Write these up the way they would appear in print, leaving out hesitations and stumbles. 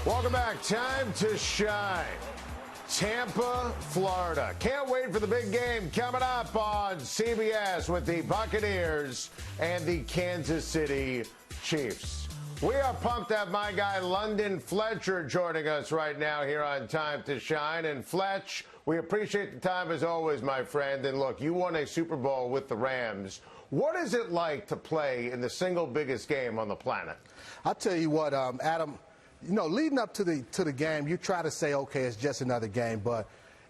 Welcome back. Time to shine. Tampa, Florida. Can't wait for the big game coming up on CBS with the Buccaneers and the Kansas City Chiefs. We are pumped to have my guy London Fletcher joining us right now here on Time to Shine. And Fletch, we appreciate the time as always, my friend. And look, you won a Super Bowl with the Rams. What is it like to play in the single biggest game on the planet? I'll tell you what, Adam. You know, leading up to the game, you try to say, okay, it's just another game, but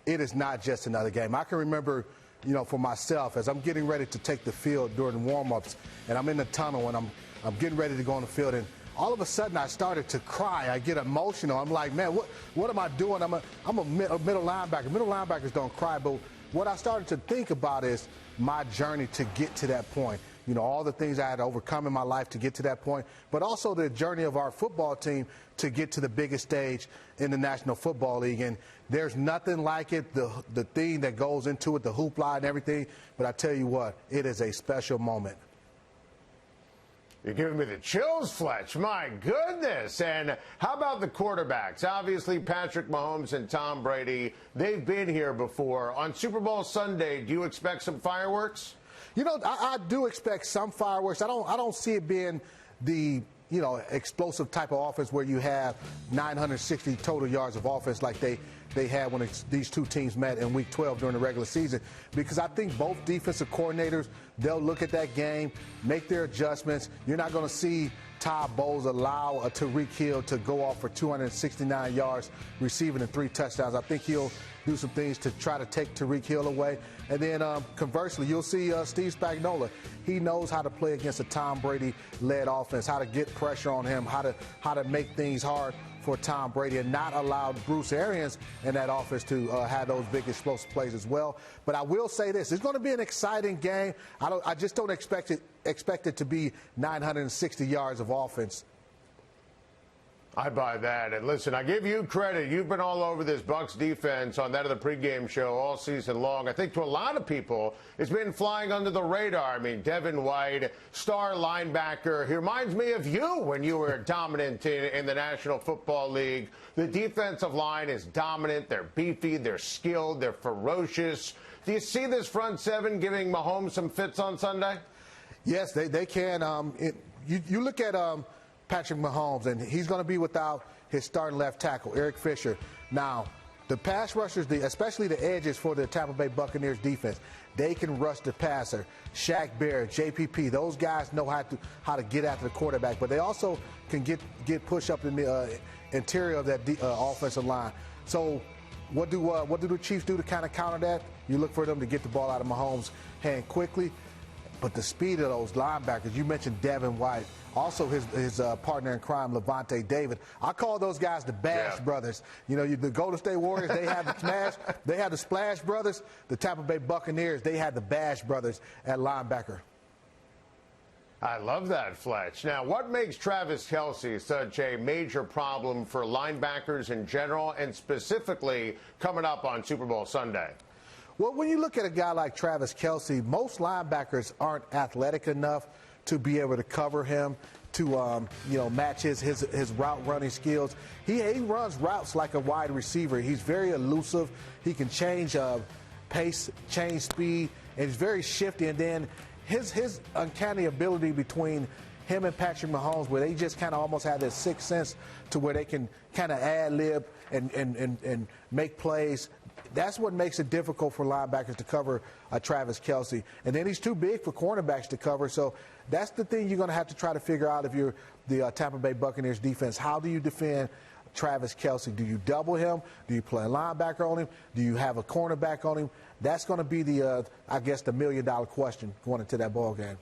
it is not just another game. I can remember, you know, for myself, as I'm getting ready to take the field during warm-ups, and I'm in the tunnel, and I'm getting ready to go on the field, and all of a sudden I started to cry. I get emotional. I'm like, man, what am I doing? I'm a middle linebacker. Middle linebackers don't cry, but what I started to think about is my journey to get to that point. You know, all the things I had to overcome in my life to get to that point, but also the journey of our football team to get to the biggest stage in the National Football League. And there's nothing like it, the thing that goes into it, the hoopla and everything. But I tell you what, it is a special moment. You're giving me the chills, Fletch. My goodness. And how about the quarterbacks? Obviously, Patrick Mahomes and Tom Brady, they've been here before. On Super Bowl Sunday, do you expect some fireworks? You know, I do expect some fireworks. I don't see it being the, you know, explosive type of offense where you have 960 total yards of offense like they had when these two teams met in Week 12 during the regular season, because I think both defensive coordinators, they'll look at that game, make their adjustments. You're not going to see Todd Bowles allow Tyreek Hill to go off for 269 yards, receiving and 3 touchdowns. I think he'll do some things to try to take Tyreek Hill away. And then conversely, you'll see Steve Spagnuolo. He knows how to play against a Tom Brady-led offense, how to get pressure on him, how to make things hard for Tom Brady and not allow Bruce Arians and that offense to have those big explosive plays as well. But I will say this, it's going to be an exciting game. I just don't expect it to be 960 yards of offense. I buy that. And listen, I give you credit. You've been all over this Bucs defense on that of the pregame show all season long. I think to a lot of people, it's been flying under the radar. I mean, Devin White, star linebacker. He reminds me of you when you were dominant in the National Football League. The defensive line is dominant. They're beefy. They're skilled. They're ferocious. Do you see this front seven giving Mahomes some fits on Sunday? Yes, they can. You look at Patrick Mahomes, and he's going to be without his starting left tackle, Eric Fisher. Now, the pass rushers, especially the edges for the Tampa Bay Buccaneers defense, they can rush the passer. Shaq Barrett, JPP, those guys know how to get after the quarterback, but they also can get push up in the interior of that offensive line. So what do the Chiefs do to kind of counter that? You look for them to get the ball out of Mahomes' hand quickly. But the speed of those linebackers, you mentioned Devin White, also his partner in crime, Levante David. I call those guys the Bash Brothers. You know, the Golden State Warriors, they have the Smash, they have the Splash Brothers. The Tampa Bay Buccaneers, they have the Bash Brothers at linebacker. I love that, Fletch. Now, what makes Travis Kelce such a major problem for linebackers in general and specifically coming up on Super Bowl Sunday? Well, when you look at a guy like Travis Kelce, most linebackers aren't athletic enough to be able to cover him, to match his route running skills. He runs routes like a wide receiver. He's very elusive. He can change pace, change speed, and he's very shifty. And then his uncanny ability between him and Patrick Mahomes, where they just kind of almost have this sixth sense to where they can kind of ad-lib and make plays. That's what makes it difficult for linebackers to cover Travis Kelce. And then he's too big for cornerbacks to cover. So that's the thing you're going to have to try to figure out if you're the Tampa Bay Buccaneers defense. How do you defend Travis Kelce? Do you double him? Do you play a linebacker on him? Do you have a cornerback on him? That's going to be the million-dollar question going into that ball game.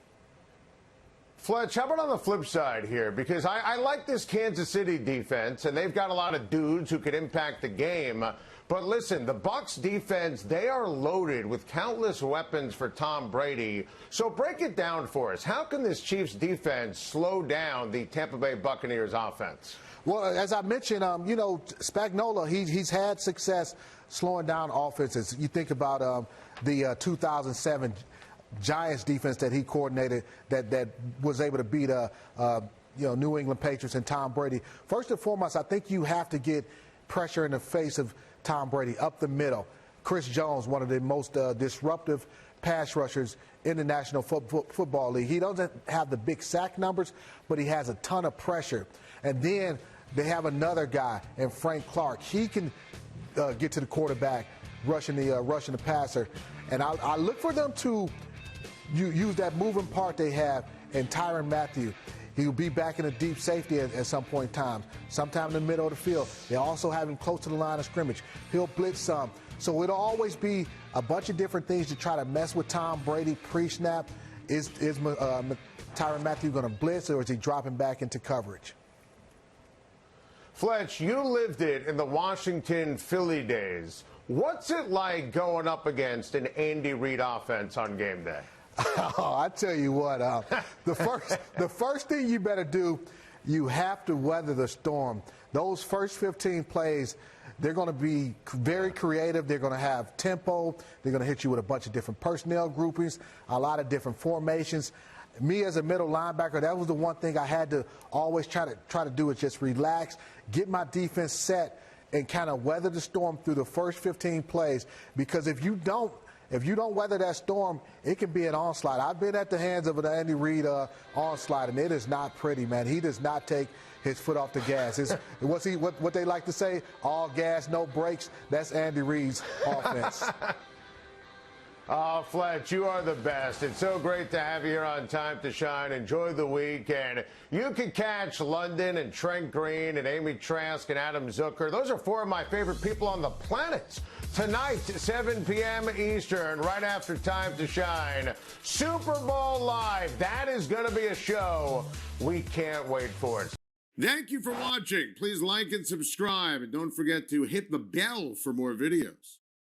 Fletch, how about on the flip side here? Because I like this Kansas City defense, and they've got a lot of dudes who could impact the game. But listen, the Bucs defense, they are loaded with countless weapons for Tom Brady. So break it down for us. How can this Chiefs defense slow down the Tampa Bay Buccaneers offense? Well, as I mentioned, Spagnuolo, he's had success slowing down offenses. You think about the 2007 Giants defense that he coordinated that was able to beat New England Patriots and Tom Brady. First and foremost, I think you have to get pressure in the face of Tom Brady up the middle. Chris Jones, one of the most disruptive pass rushers in the National Football League. He doesn't have the big sack numbers, but he has a ton of pressure. And then they have another guy, in Frank Clark. He can get to the quarterback, rushing the passer. And I look for them to use that moving part they have in Tyrann Mathieu. He'll be back in a deep safety at some point in time, sometime in the middle of the field. They also have him close to the line of scrimmage. He'll blitz some. So it'll always be a bunch of different things to try to mess with Tom Brady pre-snap. Is Tyrann Mathieu going to blitz, or is he dropping back into coverage? Fletch, you lived it in the Washington-Philly days. What's it like going up against an Andy Reid offense on game day? Oh, I tell you what, the first thing you better do, you have to weather the storm. Those first 15 plays, they're going to be very creative. They're going to have tempo. They're going to hit you with a bunch of different personnel groupings, a lot of different formations. Me as a middle linebacker, that was the one thing I had to always try to do, is just relax, get my defense set, and kind of weather the storm through the first 15 plays. Because if you don't weather that storm, it can be an onslaught. I've been at the hands of an Andy Reid onslaught, and it is not pretty, man. He does not take his foot off the gas. What they like to say, all gas, no brakes. That's Andy Reid's offense. Oh, Fletch, you are the best. It's so great to have you here on Time to Shine. Enjoy the weekend. You can catch London and Trent Green and Amy Trask and Adam Zucker. Those are four of my favorite people on the planet. Tonight, 7 p.m. Eastern, right after Time to Shine. Super Bowl Live. That is going to be a show. We can't wait for it. Thank you for watching. Please like and subscribe. And don't forget to hit the bell for more videos.